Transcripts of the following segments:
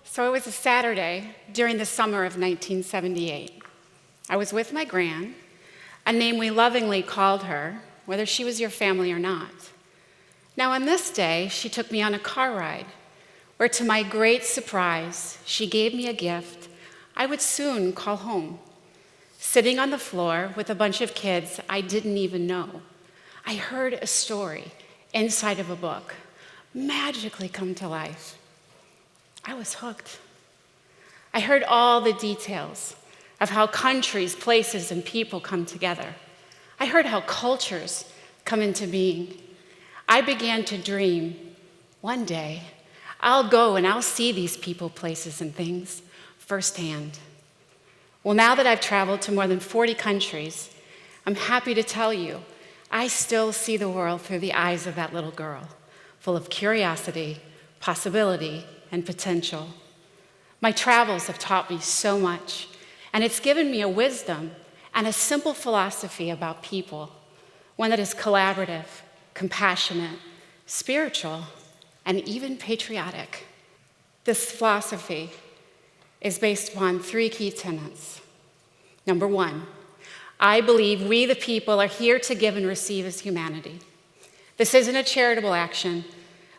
So it was a Saturday during the summer of 1978. I was with my gran, a name we lovingly called her, whether she was your family or not. Now on this day, she took me on a car ride, where to my great surprise, she gave me a gift I would soon call home. Sitting on the floor with a bunch of kids I didn't even know, I heard a story inside of a book magically come to life. I was hooked. I heard all the details of how countries, places, and people come together. I heard how cultures come into being. I began to dream, one day, I'll go and I'll see these people, places, and things firsthand. Well, now that I've traveled to more than 40 countries, I'm happy to tell you, I still see the world through the eyes of that little girl, full of curiosity, possibility, and potential. My travels have taught me so much, and it's given me a wisdom and a simple philosophy about people, one that is collaborative, compassionate, spiritual, and even patriotic. This philosophy is based upon 3 key tenets. Number 1, I believe we the people are here to give and receive as humanity. This isn't a charitable action,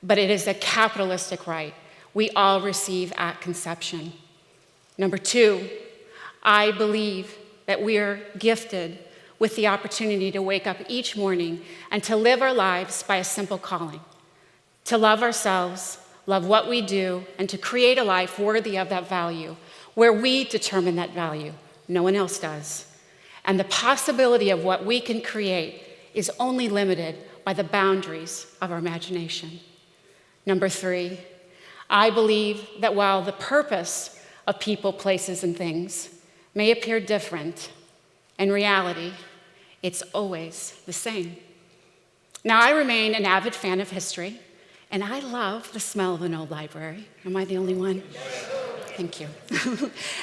but it is a capitalistic right we all receive at conception. Number 2, I believe that we are gifted with the opportunity to wake up each morning and to live our lives by a simple calling, to love ourselves, love what we do, and to create a life worthy of that value, where we determine that value. No one else does. And the possibility of what we can create is only limited by the boundaries of our imagination. Number 3, I believe that while the purpose of people, places, and things may appear different, in reality, it's always the same. Now, I remain an avid fan of history, and I love the smell of an old library. Am I the only one? Thank you.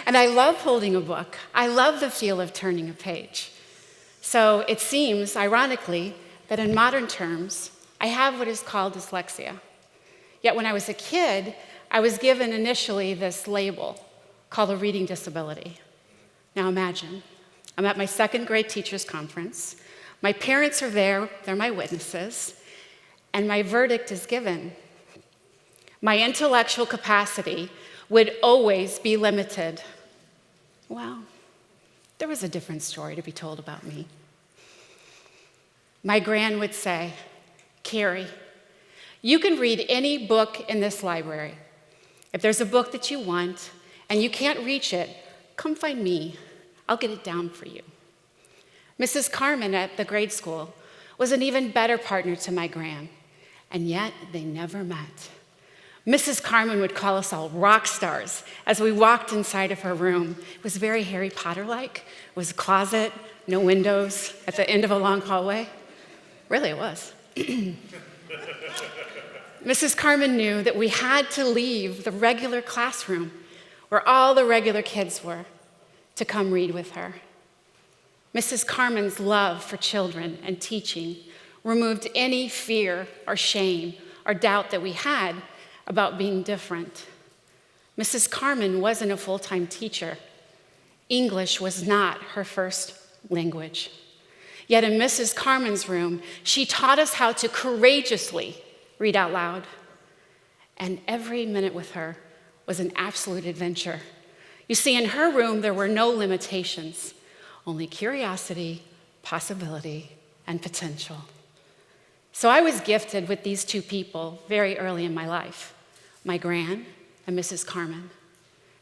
And I love holding a book. I love the feel of turning a page. So it seems, ironically, that in modern terms, I have what is called dyslexia. Yet when I was a kid, I was given initially this label called a reading disability. Now imagine, I'm at my 2nd grade teachers conference. My parents are there, they're my witnesses, and my verdict is given. My intellectual capacity would always be limited. Well, there was a different story to be told about me. My gran would say, Carrie, you can read any book in this library. If there's a book that you want and you can't reach it, come find me. I'll get it down for you. Mrs. Carmen at the grade school was an even better partner to my gran, and yet they never met. Mrs. Carmen would call us all rock stars as we walked inside of her room. It was very Harry Potter-like. It was a closet, no windows, at the end of a long hallway. Really, it was. Mrs. Carmen knew that we had to leave the regular classroom where all the regular kids were to come read with her. Mrs. Carmen's love for children and teaching removed any fear or shame or doubt that we had about being different. Mrs. Carmen wasn't a full-time teacher. English was not her first language. Yet in Mrs. Carmen's room, she taught us how to courageously read out loud. And every minute with her was an absolute adventure. You see, in her room, there were no limitations, only curiosity, possibility, and potential. So I was gifted with these 2 people very early in my life, my gran and Mrs. Carmen.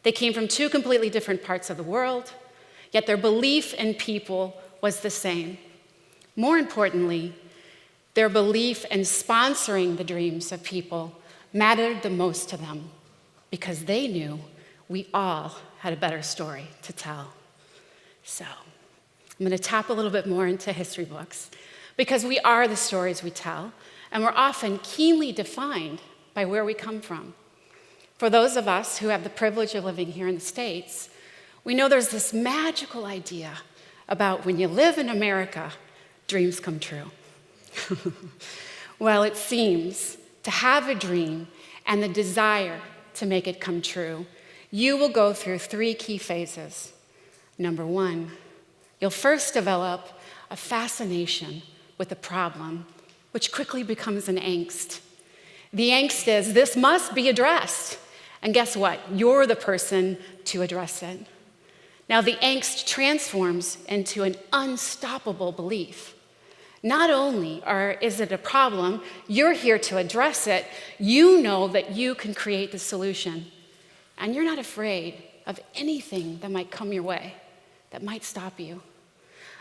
They came from 2 completely different parts of the world, yet their belief in people was the same. More importantly, their belief in sponsoring the dreams of people mattered the most to them because they knew we all had a better story to tell. So I'm going to tap a little bit more into history books because we are the stories we tell, and we're often keenly defined by where we come from. For those of us who have the privilege of living here in the States, we know there's this magical idea about when you live in America, dreams come true. Well, it seems to have a dream and the desire to make it come true, you will go through 3 key phases. Number 1, you'll first develop a fascination with the problem, which quickly becomes an angst. The angst is, this must be addressed. And guess what? You're the person to address it. Now, the angst transforms into an unstoppable belief. Not only is it a problem, you're here to address it. You know that you can create the solution. And you're not afraid of anything that might come your way, that might stop you.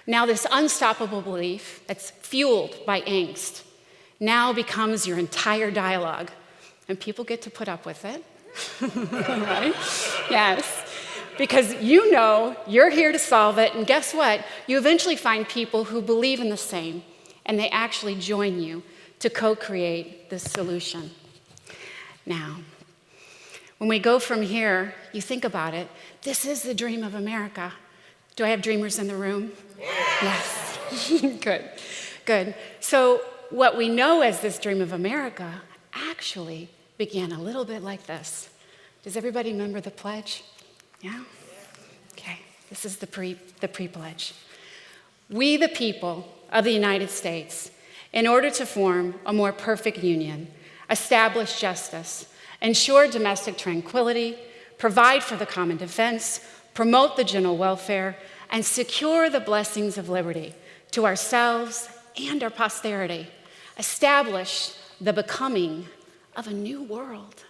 Now, this unstoppable belief that's fueled by angst now becomes your entire dialogue. And people get to put up with it. Right? Yes. Because you know you're here to solve it, and guess what? You eventually find people who believe in the same, and they actually join you to co-create this solution. Now, when we go from here, you think about it, this is the dream of America. Do I have dreamers in the room? Yes. Good. So what we know as this dream of America actually began a little bit like this. Does everybody remember the pledge? Yeah? Okay, this is the pre-pledge. We, the people of the United States, in order to form a more perfect union, establish justice, ensure domestic tranquility, provide for the common defense, promote the general welfare, and secure the blessings of liberty to ourselves and our posterity, establish the becoming of a new world.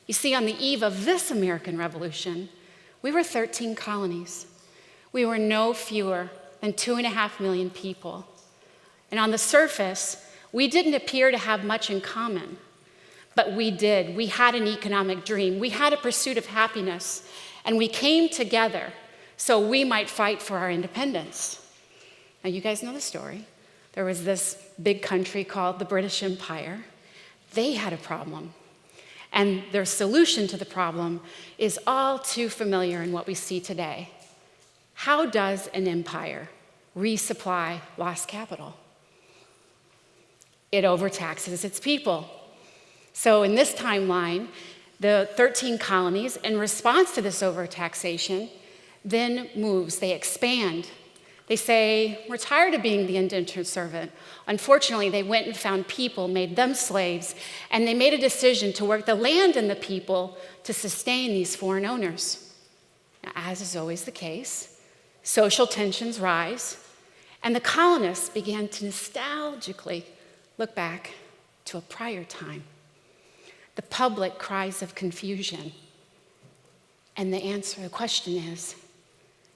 You see, on the eve of this American Revolution, we were 13 colonies. We were no fewer than 2.5 million people. And on the surface, we didn't appear to have much in common. But we did. We had an economic dream. We had a pursuit of happiness. And we came together so we might fight for our independence. Now, you guys know the story. There was this big country called the British Empire. They had a problem. And their solution to the problem is all too familiar in what we see today. How does an empire resupply lost capital? It overtaxes its people. So in this timeline, the 13 colonies, in response to this overtaxation, then moves, they expand. They say, we're tired of being the indentured servant. Unfortunately, they went and found people, made them slaves, and they made a decision to work the land and the people to sustain these foreign owners. Now, as is always the case, social tensions rise, and the colonists began to nostalgically look back to a prior time. The public cries of confusion. And the question is,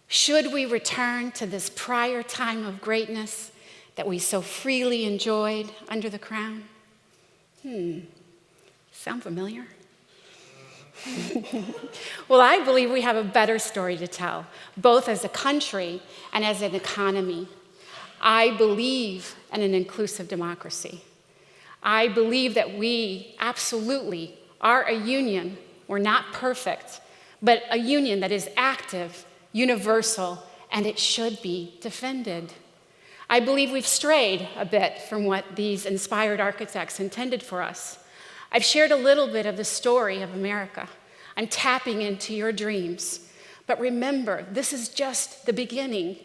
should we return to this prior time of greatness that we so freely enjoyed under the crown? Sound familiar? Well, I believe we have a better story to tell, both as a country and as an economy. I believe in an inclusive democracy. I believe that we absolutely are a union. We're not perfect, but a union that is active, universal, and it should be defended. I believe we've strayed a bit from what these inspired architects intended for us. I've shared a little bit of the story of America. I'm tapping into your dreams. But remember, this is just the beginning.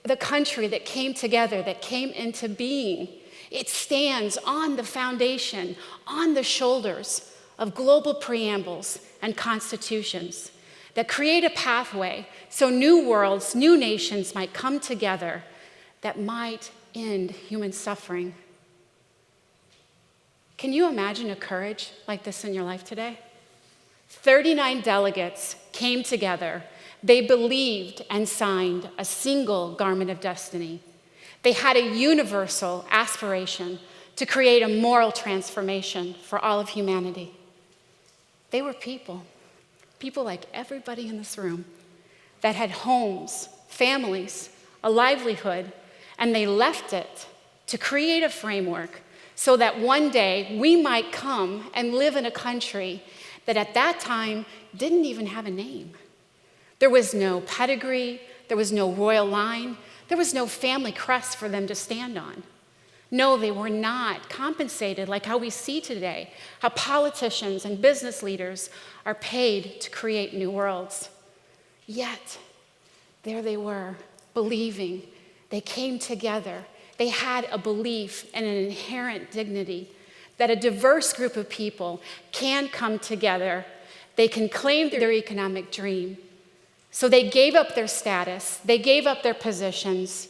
The country that came together, that came into being, it stands on the foundation, on the shoulders of global preambles and constitutions that create a pathway so new worlds, new nations might come together that might end human suffering. Can you imagine a courage like this in your life today? 39 delegates came together. They believed and signed a single garment of destiny. They had a universal aspiration to create a moral transformation for all of humanity. They were people like everybody in this room, that had homes, families, a livelihood, and they left it to create a framework so that one day we might come and live in a country that at that time didn't even have a name. There was no pedigree, There was no royal line. There was no family crest for them to stand on. No, they were not compensated like how we see today, how politicians and business leaders are paid to create new worlds. Yet, there they were, believing. They came together. They had a belief and an inherent dignity that a diverse group of people can come together. They can claim their economic dream. So they gave up their status. They gave up their positions.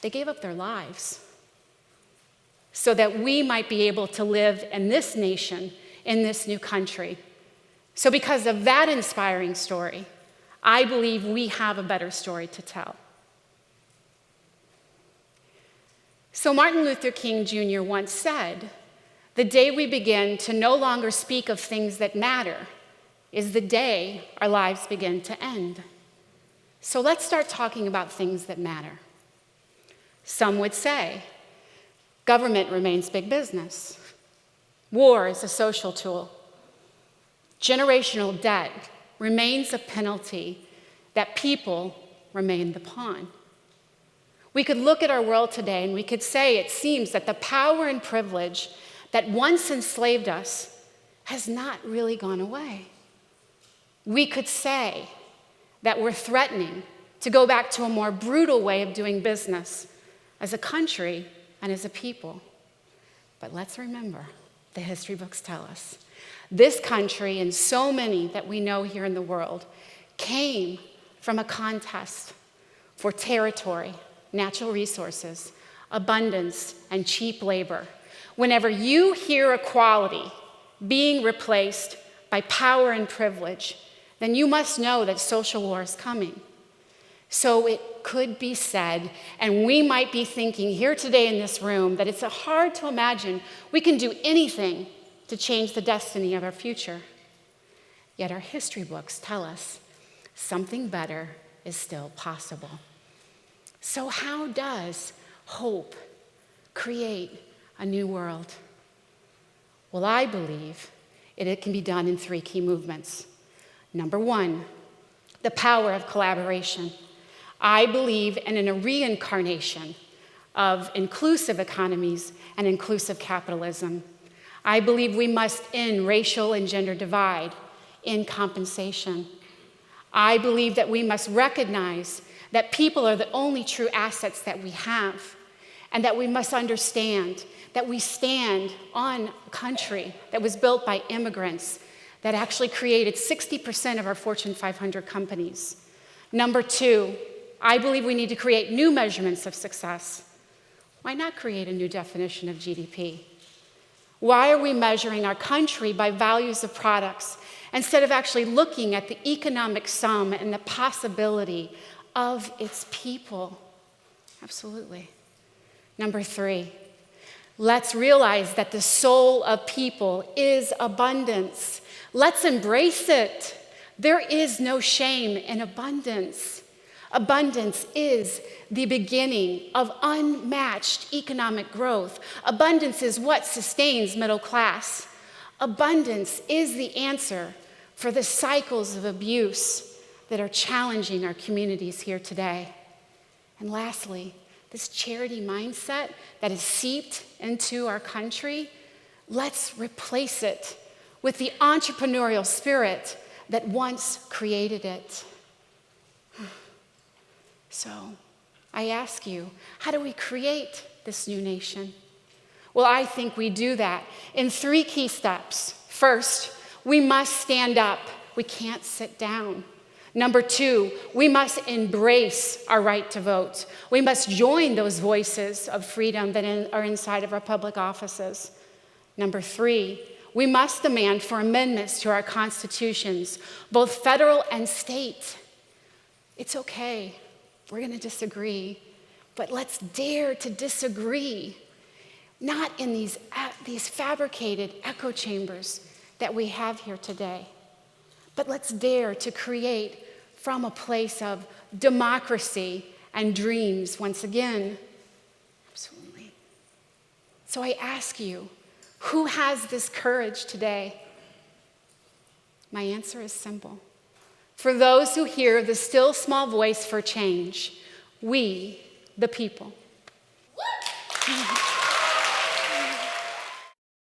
They gave up their lives so that we might be able to live in this nation, in this new country. So because of that inspiring story, I believe we have a better story to tell. So Martin Luther King Jr. once said, "The day we begin to no longer speak of things that matter is the day our lives begin to end." So let's start talking about things that matter. Some would say, government remains big business. War is a social tool. Generational debt remains a penalty that people remain the pawn. We could look at our world today and we could say it seems that the power and privilege that once enslaved us has not really gone away. We could say that we're threatening to go back to a more brutal way of doing business as a country and as a people. But let's remember, the history books tell us, this country and so many that we know here in the world came from a contest for territory, natural resources, abundance, and cheap labor. Whenever you hear equality being replaced by power and privilege, then you must know that social war is coming. So it could be said, and we might be thinking here today in this room, that it's hard to imagine we can do anything to change the destiny of our future. Yet our history books tell us something better is still possible. So how does hope create a new world? Well, I believe it can be done in 3 key movements. Number 1, the power of collaboration. I believe in a reincarnation of inclusive economies and inclusive capitalism. I believe we must end racial and gender divide in compensation. I believe that we must recognize that people are the only true assets that we have, and that we must understand that we stand on a country that was built by immigrants that actually created 60% of our Fortune 500 companies. Number 2, I believe we need to create new measurements of success. Why not create a new definition of GDP? Why are we measuring our country by values of products instead of actually looking at the economic sum and the possibility of its people? Absolutely. Number 3, let's realize that the soul of people is abundance. Let's embrace it. There is no shame in abundance. Abundance is the beginning of unmatched economic growth. Abundance is what sustains middle class. Abundance is the answer for the cycles of abuse that are challenging our communities here today. And lastly, this charity mindset that is seeped into our country, let's replace it with the entrepreneurial spirit that once created it. So I ask you, how do we create this new nation? Well, I think we do that in 3 key steps. First, we must stand up. We can't sit down. Number 2, we must embrace our right to vote. We must join those voices of freedom that are inside of our public offices. Number 3, we must demand for amendments to our constitutions, both federal and state. It's okay. We're going to disagree, but let's dare to disagree, not in these fabricated echo chambers that we have here today, but let's dare to create from a place of democracy and dreams once again. Absolutely. So I ask you, who has this courage today? My answer is simple. For those who hear the still small voice for change, we, the people.